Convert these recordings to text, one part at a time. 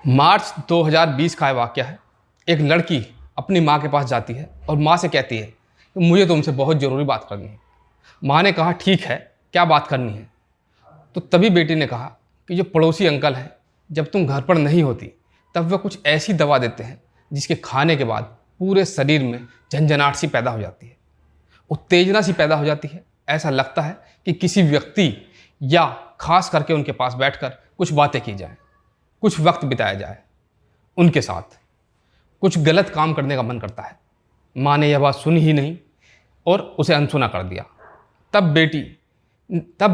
मार्च 2020 का वाक़या है। एक लड़की अपनी माँ के पास जाती है और माँ से कहती है कि मुझे तुमसे बहुत ज़रूरी बात करनी है। माँ ने कहा ठीक है, क्या बात करनी है? तो तभी बेटी ने कहा कि जो पड़ोसी अंकल हैं, जब तुम घर पर नहीं होती तब वह कुछ ऐसी दवा देते हैं जिसके खाने के बाद पूरे शरीर में झंझनाहट सी पैदा हो जाती है, उत्तेजना सी पैदा हो जाती है। ऐसा लगता है कि किसी व्यक्ति या खास करके उनके पास बैठकर कुछ बातें की जाएं, कुछ वक्त बिताया जाए उनके साथ, कुछ गलत काम करने का मन करता है। माँ ने यह बात सुनी ही नहीं और उसे अनसुना कर दिया। तब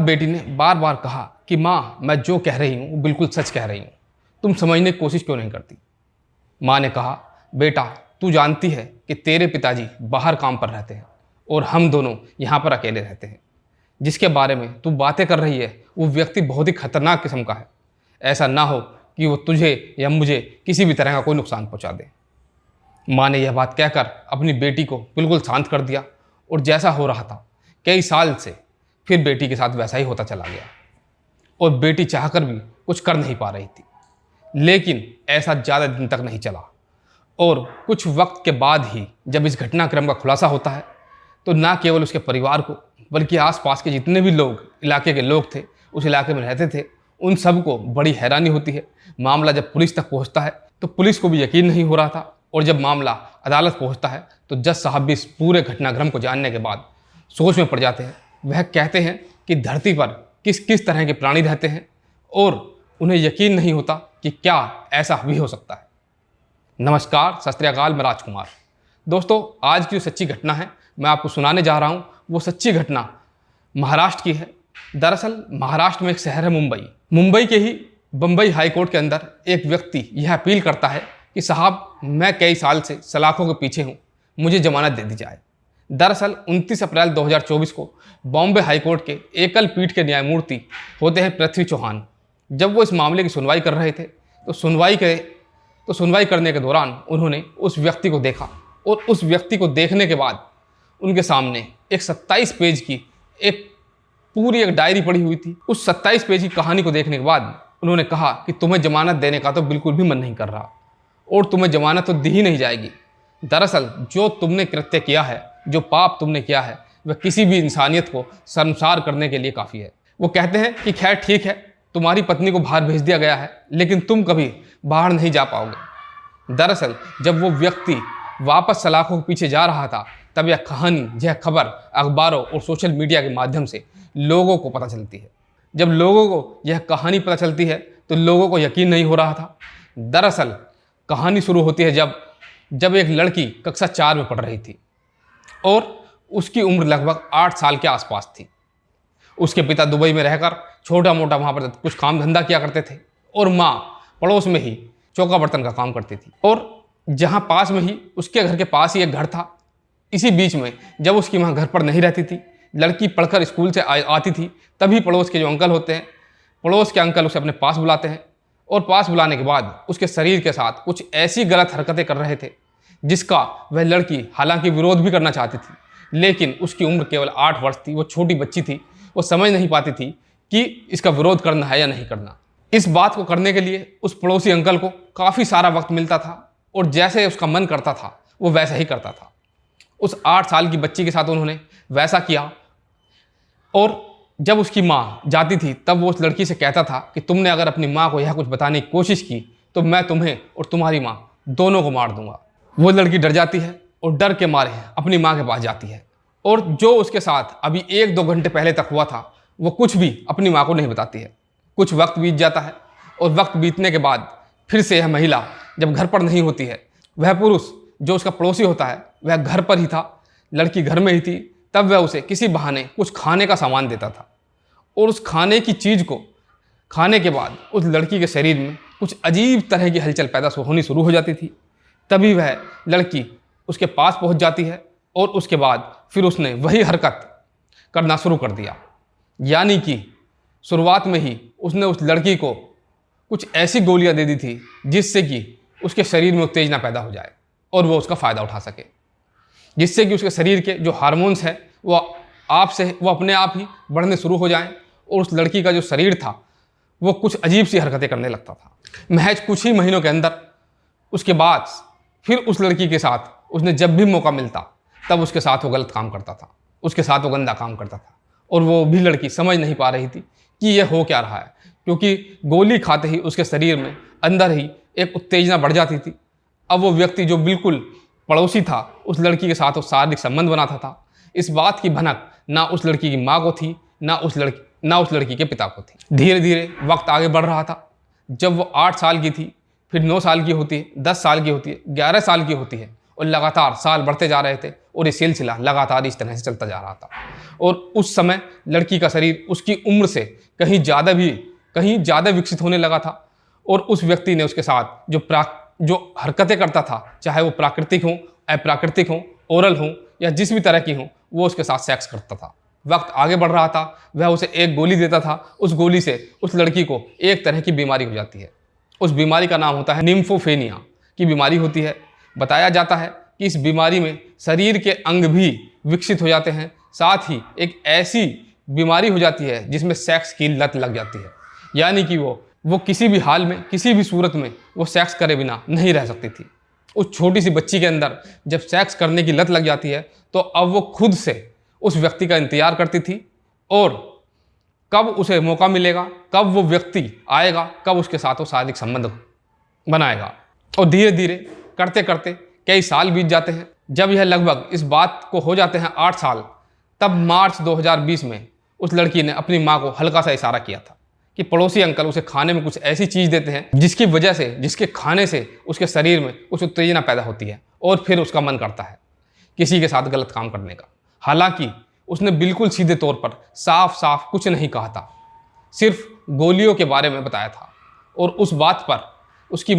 बेटी ने बार बार कहा कि माँ, मैं जो कह रही हूँ वो बिल्कुल सच कह रही हूँ, तुम समझने की कोशिश क्यों नहीं करती? माँ ने कहा, बेटा तू जानती है कि तेरे पिताजी बाहर काम पर रहते हैं और हम दोनों यहाँ पर अकेले रहते हैं। जिसके बारे में तू बातें कर रही है वो व्यक्ति बहुत ही खतरनाक किस्म का है। ऐसा ना हो कि वो तुझे या मुझे किसी भी तरह का कोई नुकसान पहुँचा दे। माँ ने यह बात कहकर अपनी बेटी को बिल्कुल शांत कर दिया और जैसा हो रहा था कई साल से फिर बेटी के साथ वैसा ही होता चला गया और बेटी चाहकर भी कुछ कर नहीं पा रही थी। लेकिन ऐसा ज़्यादा दिन तक नहीं चला और कुछ वक्त के बाद ही जब इस घटनाक्रम का खुलासा होता है तो ना केवल उसके परिवार को बल्कि आसपास के जितने भी लोग इलाके के लोग थे, उस इलाके में रहते थे, उन सबको बड़ी हैरानी होती है। मामला जब पुलिस तक पहुंचता है तो पुलिस को भी यकीन नहीं हो रहा था और जब मामला अदालत पहुंचता है तो जज साहब भी इस पूरे घटनाक्रम को जानने के बाद सोच में पड़ जाते हैं। वह कहते हैं कि धरती पर किस किस तरह के प्राणी रहते हैं और उन्हें यकीन नहीं होता कि क्या ऐसा भी हो सकता है। नमस्कार, सत श्री अकाल, मैं राजकुमार। दोस्तों, आज की जो सच्ची घटना है मैं आपको सुनाने जा रहा हूँ, वो सच्ची घटना महाराष्ट्र की है। दरअसल महाराष्ट्र में एक शहर है मुंबई के ही बम्बई हाई कोर्ट के अंदर एक व्यक्ति यह अपील करता है कि साहब, मैं कई साल से सलाखों के पीछे हूँ, मुझे जमानत दे दी जाए। दरअसल 29 अप्रैल 2024 को बॉम्बे हाई कोर्ट के एकल पीठ के न्यायमूर्ति होते हैं पृथ्वी चौहान। जब वो इस मामले की सुनवाई कर रहे थे तो सुनवाई करने के दौरान उन्होंने उस व्यक्ति को देखा और उस व्यक्ति को देखने के बाद उनके सामने एक 27 पेज की एक डायरी पड़ी हुई थी। उस 27 पेज की कहानी को देखने के बाद उन्होंने कहा कि तुम्हें जमानत देने का तो बिल्कुल भी मन नहीं कर रहा और तुम्हें जमानत तो दी ही नहीं जाएगी। दरअसल जो तुमने कृत्य किया है, जो पाप तुमने किया है, वह किसी भी इंसानियत को शर्मसार करने के लिए काफ़ी है। वो कहते हैं कि खैर ठीक है, तुम्हारी पत्नी को बाहर भेज दिया गया है लेकिन तुम कभी बाहर नहीं जा पाओगे। दरअसल जब वो व्यक्ति वापस सलाखों के पीछे जा रहा था तब यह खबर अखबारों और सोशल मीडिया के माध्यम से लोगों को पता चलती है। जब लोगों को यह कहानी पता चलती है तो लोगों को यकीन नहीं हो रहा था। दरअसल कहानी शुरू होती है जब एक लड़की कक्षा 4 में पढ़ रही थी और उसकी उम्र लगभग 8 साल के आसपास थी। उसके पिता दुबई में रहकर छोटा मोटा वहाँ पर कुछ काम धंधा किया करते थे और माँ पड़ोस में ही चौका बर्तन का काम करती थी। और जहाँ पास में ही उसके घर के पास ही एक घर था। इसी बीच में जब उसकी माँ घर पर नहीं रहती थी, लड़की पढ़कर स्कूल से आती थी, तभी पड़ोस के जो अंकल होते हैं, पड़ोस के अंकल उसे अपने पास बुलाते हैं और पास बुलाने के बाद उसके शरीर के साथ कुछ ऐसी गलत हरकतें कर रहे थे जिसका वह लड़की हालांकि विरोध भी करना चाहती थी, लेकिन उसकी उम्र केवल 8 वर्ष थी। वो छोटी बच्ची थी, वो समझ नहीं पाती थी कि इसका विरोध करना है या नहीं करना। इस बात को करने के लिए उस पड़ोसी अंकल को काफ़ी सारा वक्त मिलता था और जैसे उसका मन करता था वो वैसा ही करता था। उस 8 साल की बच्ची के साथ उन्होंने वैसा किया और जब उसकी माँ जाती थी तब वो उस लड़की से कहता था कि तुमने अगर अपनी माँ को यह कुछ बताने की कोशिश की तो मैं तुम्हें और तुम्हारी माँ दोनों को मार दूंगा। वो लड़की डर जाती है और डर के मारे अपनी माँ के पास जाती है और जो उसके साथ अभी 1-2 घंटे पहले तक हुआ था वो कुछ भी अपनी माँ को नहीं बताती है। कुछ वक्त बीत जाता है और वक्त बीतने के बाद फिर से यह महिला जब घर पर नहीं होती है, वह पुरुष जो उसका पड़ोसी होता है वह घर पर ही था, लड़की घर में ही थी, तब वह उसे किसी बहाने कुछ खाने का सामान देता था और उस खाने की चीज़ को खाने के बाद उस लड़की के शरीर में कुछ अजीब तरह की हलचल पैदा होनी शुरू हो जाती थी। तभी वह लड़की उसके पास पहुंच जाती है और उसके बाद फिर उसने वही हरकत करना शुरू कर दिया। यानी कि शुरुआत में ही उसने उस लड़की को कुछ ऐसी गोलियां दे दी थी जिससे कि उसके शरीर में उत्तेजना पैदा हो जाए और वो उसका फ़ायदा उठा सके, जिससे कि उसके शरीर के जो हार्मोन्स हैं वो अपने आप ही बढ़ने शुरू हो जाएं और उस लड़की का जो शरीर था वो कुछ अजीब सी हरकतें करने लगता था। महज कुछ ही महीनों के अंदर उसके बाद फिर उस लड़की के साथ उसने जब भी मौका मिलता तब उसके साथ वो गलत काम करता था, उसके साथ वो गंदा काम करता था। और वो भी लड़की समझ नहीं पा रही थी कि ये हो क्या रहा है, क्योंकि गोली खाते ही उसके शरीर में अंदर ही एक उत्तेजना बढ़ जाती थी। अब वो व्यक्ति जो बिल्कुल पड़ोसी था, उस लड़की के साथ वो शारीरिक संबंध बनाता था। इस बात की भनक ना उस लड़की की माँ को थी, ना उस लड़की के पिता को थी। धीरे धीरे वक्त आगे बढ़ रहा था। जब वो 8 साल की थी, फिर 9 साल की होती है, 10 साल की होती है, 11 साल की होती है, और लगातार साल बढ़ते जा रहे थे और ये सिलसिला लगातार इस तरह से चलता जा रहा था। और उस समय लड़की का शरीर उसकी उम्र से कहीं ज़्यादा विकसित होने लगा था। और उस व्यक्ति ने उसके साथ जो हरकतें करता था, चाहे वो प्राकृतिक हों, अप्राकृतिक हों, ओरल हों या जिस भी तरह की हों, वो उसके साथ सेक्स करता था। वक्त आगे बढ़ रहा था, वह उसे एक गोली देता था। उस गोली से उस लड़की को एक तरह की बीमारी हो जाती है। उस बीमारी का नाम होता है निम्फोफेनिया की बीमारी होती है। बताया जाता है कि इस बीमारी में शरीर के अंग भी विकसित हो जाते हैं, साथ ही एक ऐसी बीमारी हो जाती है जिसमें सेक्स की लत लग जाती है। यानी कि वो किसी भी हाल में, किसी भी सूरत में वो सेक्स करे बिना नहीं रह सकती थी। उस छोटी सी बच्ची के अंदर जब सेक्स करने की लत लग जाती है तो अब वो खुद से उस व्यक्ति का इंतजार करती थी, और कब उसे मौका मिलेगा, कब वो व्यक्ति आएगा, कब उसके साथ वो शारीरिक संबंध बनाएगा। और धीरे धीरे करते करते कई साल बीत जाते हैं। जब यह लगभग इस बात को हो जाते हैं 8 साल, तब मार्च 2020 में उस लड़की ने अपनी माँ को हल्का सा इशारा किया था कि पड़ोसी अंकल उसे खाने में कुछ ऐसी चीज़ देते हैं जिसकी वजह से, जिसके खाने से उसके शरीर में कुछ उत्तेजना पैदा होती है और फिर उसका मन करता है किसी के साथ गलत काम करने का। हालांकि उसने बिल्कुल सीधे तौर पर साफ साफ कुछ नहीं कहा था, सिर्फ गोलियों के बारे में बताया था। और उस बात पर उसकी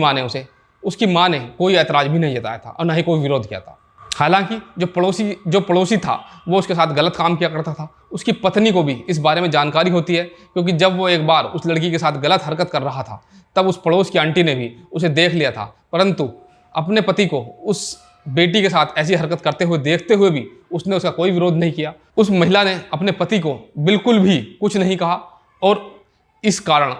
माँ ने कोई ऐतराज़ भी नहीं जताया था और ना ही कोई विरोध किया था। हालांकि जो पड़ोसी था वो उसके साथ गलत काम किया करता था। उसकी पत्नी को भी इस बारे में जानकारी होती है, क्योंकि जब वो एक बार उस लड़की के साथ गलत हरकत कर रहा था तब उस पड़ोस की आंटी ने भी उसे देख लिया था, परंतु अपने पति को उस बेटी के साथ ऐसी हरकत करते हुए देखते हुए भी उसने उसका कोई विरोध नहीं किया। उस महिला ने अपने पति को बिल्कुल भी कुछ नहीं कहा, और इस कारण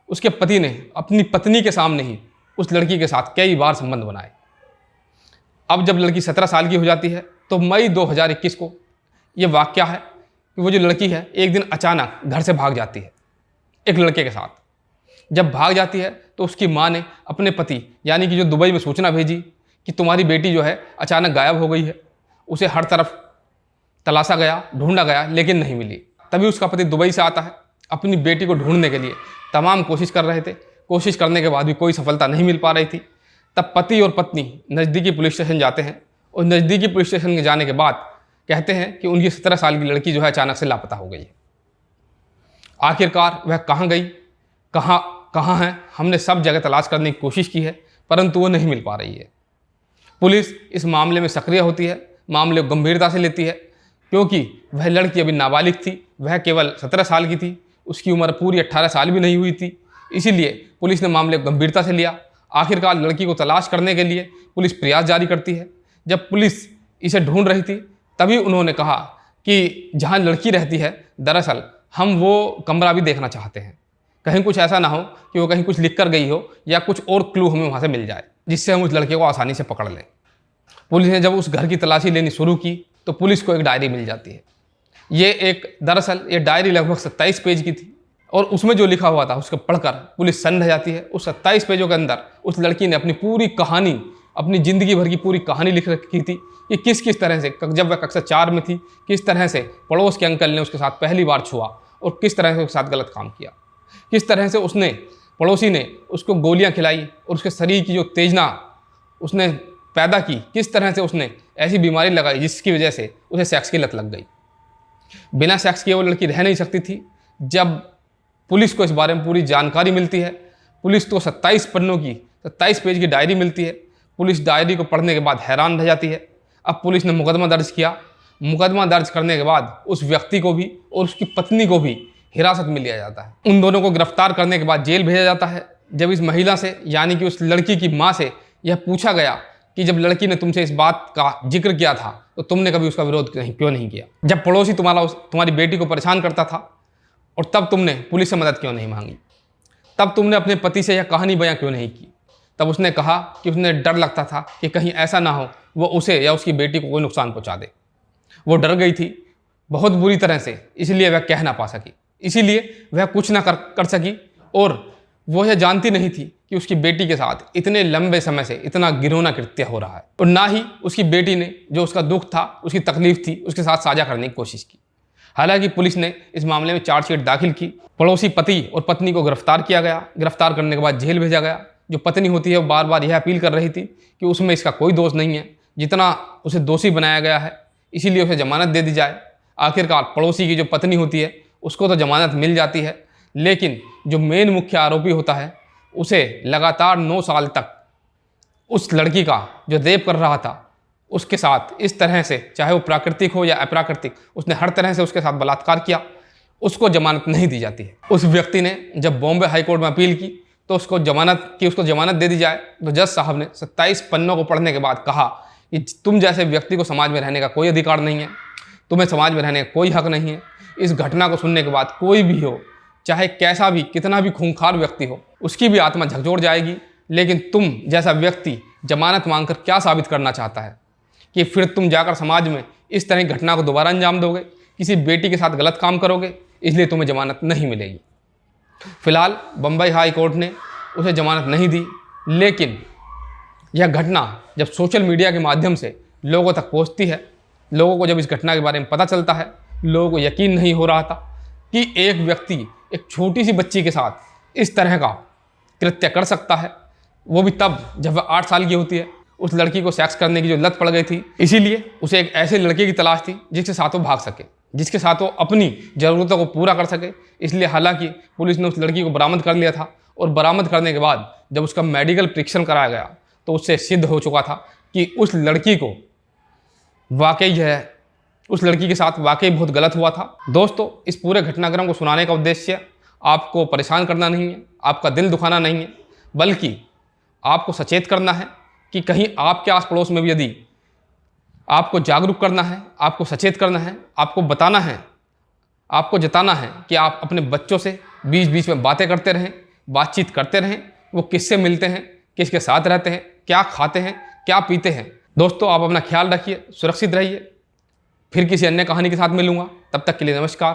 उसके पति ने अपनी पत्नी के सामने ही उस लड़की के साथ कई बार संबंध बनाए। अब जब लड़की 17 साल की हो जाती है तो मई 2021 को ये वाकया है कि वो जो लड़की है एक दिन अचानक घर से भाग जाती है एक लड़के के साथ। जब भाग जाती है तो उसकी माँ ने अपने पति यानी कि जो दुबई में सूचना भेजी कि तुम्हारी बेटी जो है अचानक गायब हो गई है। उसे हर तरफ तलाशा गया, ढूंढा गया, लेकिन नहीं मिली। तभी उसका पति दुबई से आता है अपनी बेटी को ढूंढने के लिए। तमाम कोशिश कर रहे थे, कोशिश करने के बाद भी कोई सफलता नहीं मिल पा रही थी। तब पति और पत्नी नज़दीकी पुलिस स्टेशन जाते हैं, और नज़दीकी पुलिस स्टेशन के जाने के बाद कहते हैं कि उनकी 17 साल की लड़की जो है अचानक से लापता हो गई है। आखिरकार वह कहाँ गई, कहाँ है, हमने सब जगह तलाश करने की कोशिश की है, परंतु वो नहीं मिल पा रही है। पुलिस इस मामले में सक्रिय होती है, मामले को गंभीरता से लेती है, क्योंकि वह लड़की अभी नाबालिग थी, वह केवल 17 साल की थी, उसकी उम्र पूरी 18 साल भी नहीं हुई थी। इसीलिए पुलिस ने मामले को गंभीरता से लिया। आखिरकार लड़की को तलाश करने के लिए पुलिस प्रयास जारी करती है। जब पुलिस इसे ढूंढ रही थी तभी उन्होंने कहा कि जहां लड़की रहती है दरअसल हम वो कमरा भी देखना चाहते हैं, कहीं कुछ ऐसा ना हो कि वो कहीं कुछ लिख कर गई हो या कुछ और क्लू हमें वहाँ से मिल जाए जिससे हम उस लड़के को आसानी से पकड़ लें। पुलिस ने जब उस घर की तलाशी लेनी शुरू की तो पुलिस को एक डायरी मिल जाती है। दरअसल ये डायरी लगभग 27 पेज की थी, और उसमें जो लिखा हुआ था उसको पढ़कर पुलिस सन्न रह जाती है। उस 27 पेजों के अंदर उस लड़की ने अपनी पूरी कहानी, अपनी ज़िंदगी भर की पूरी कहानी लिख रखी थी कि किस तरह से जब वह कक्षा 4 में थी, किस तरह से पड़ोस के अंकल ने उसके साथ पहली बार छुआ और किस तरह से उसके साथ गलत काम किया, किस तरह से पड़ोसी ने उसको गोलियां खिलाई और उसके शरीर की जो उत्तेजना उसने पैदा की, किस तरह से उसने ऐसी बीमारी लगाई जिसकी वजह से उसे सेक्स की लत लग गई। बिना सेक्स किए वो लड़की रह नहीं सकती थी। जब पुलिस को इस बारे में पूरी जानकारी मिलती है, पुलिस को 27 पेज की डायरी मिलती है। पुलिस डायरी को पढ़ने के बाद हैरान रह जाती है। अब पुलिस ने मुकदमा दर्ज किया। मुकदमा दर्ज करने के बाद उस व्यक्ति को भी और उसकी पत्नी को भी हिरासत में लिया जाता है। उन दोनों को गिरफ्तार करने के बाद जेल भेजा जाता है। जब इस महिला से यानी कि उस लड़की की माँ से यह पूछा गया कि जब लड़की ने तुमसे इस बात का जिक्र किया था तो तुमने कभी उसका विरोध क्यों नहीं किया, जब पड़ोसी तुम्हारी बेटी को परेशान करता था और तब तुमने पुलिस से मदद क्यों नहीं मांगी? तब तुमने अपने पति से यह कहानी बयां क्यों नहीं की? तब उसने कहा कि उसने डर लगता था कि कहीं ऐसा ना हो वो उसे या उसकी बेटी को कोई नुकसान पहुंचा दे। वो डर गई थी बहुत बुरी तरह से, इसलिए वह कह ना पा सकी, इसीलिए वह कुछ ना कर सकी। और वो यह जानती नहीं थी कि उसकी बेटी के साथ इतने लंबे समय से इतना घिनौना कृत्य हो रहा है, और ना ही उसकी बेटी ने जो उसका दुख था, उसकी तकलीफ थी, उसके साथ साझा करने की कोशिश की। हालांकि पुलिस ने इस मामले में चार्जशीट दाखिल की। पड़ोसी पति और पत्नी को गिरफ्तार किया गया। गिरफ्तार करने के बाद जेल भेजा गया। जो पत्नी होती है वो बार बार यह अपील कर रही थी कि उसमें इसका कोई दोष नहीं है, जितना उसे दोषी बनाया गया है, इसीलिए उसे जमानत दे दी जाए। आखिरकार पड़ोसी की जो पत्नी होती है उसको तो जमानत मिल जाती है, लेकिन जो मेन मुख्य आरोपी होता है उसे लगातार 9 साल तक उस लड़की का जो रेप कर रहा था उसके साथ इस तरह से, चाहे वो प्राकृतिक हो या अप्राकृतिक, उसने हर तरह से उसके साथ बलात्कार किया। उसको जमानत नहीं दी जाती है। उस व्यक्ति ने जब बॉम्बे हाई कोर्ट में अपील की तो उसको जमानत दे दी जाए, तो जज साहब ने 27 पन्नों को पढ़ने के बाद कहा कि तुम जैसे व्यक्ति को समाज में रहने का कोई अधिकार नहीं है, तुम्हें समाज में रहने का कोई हक नहीं है। इस घटना को सुनने के बाद कोई भी हो, चाहे कैसा भी, कितना भी खूंखार व्यक्ति हो, उसकी भी आत्मा झकझोर जाएगी। लेकिन तुम जैसा व्यक्ति जमानत मांगकर क्या साबित करना चाहता है कि फिर तुम जाकर समाज में इस तरह की घटना को दोबारा अंजाम दोगे, किसी बेटी के साथ गलत काम करोगे, इसलिए तुम्हें जमानत नहीं मिलेगी। फिलहाल बम्बई हाई कोर्ट ने उसे जमानत नहीं दी, लेकिन यह घटना जब सोशल मीडिया के माध्यम से लोगों तक पहुंचती है, लोगों को जब इस घटना के बारे में पता चलता है, लोगों को यकीन नहीं हो रहा था कि एक व्यक्ति एक छोटी सी बच्ची के साथ इस तरह का कृत्य कर सकता है, वो भी तब जब वह 8 साल की होती है। उस लड़की को सेक्स करने की जो लत पड़ गई थी, इसीलिए उसे एक ऐसे लड़के की तलाश थी जिसके साथ वो भाग सके, जिसके साथ वो अपनी ज़रूरतों को पूरा कर सके। इसलिए हालांकि पुलिस ने उस लड़की को बरामद कर लिया था, और बरामद करने के बाद जब उसका मेडिकल परीक्षण कराया गया तो उससे सिद्ध हो चुका था कि उस लड़की के साथ वाकई बहुत गलत हुआ था। दोस्तों, इस पूरे घटनाक्रम को सुनाने का उद्देश्य आपको परेशान करना नहीं है, आपका दिल दुखाना नहीं है, बल्कि आपको सचेत करना है कि कहीं आपके आस पड़ोस में भी यदि आपको जागरूक करना है, आपको सचेत करना है, आपको बताना है, आपको जताना है कि आप अपने बच्चों से बीच बीच में बातें करते रहें, बातचीत करते रहें, वो किससे मिलते हैं, किसके साथ रहते हैं, क्या खाते हैं, क्या पीते हैं। दोस्तों, आप अपना ख्याल रखिए, सुरक्षित रहिए। फिर किसी अन्य कहानी के साथ मिलूंगा, तब तक के लिए नमस्कार।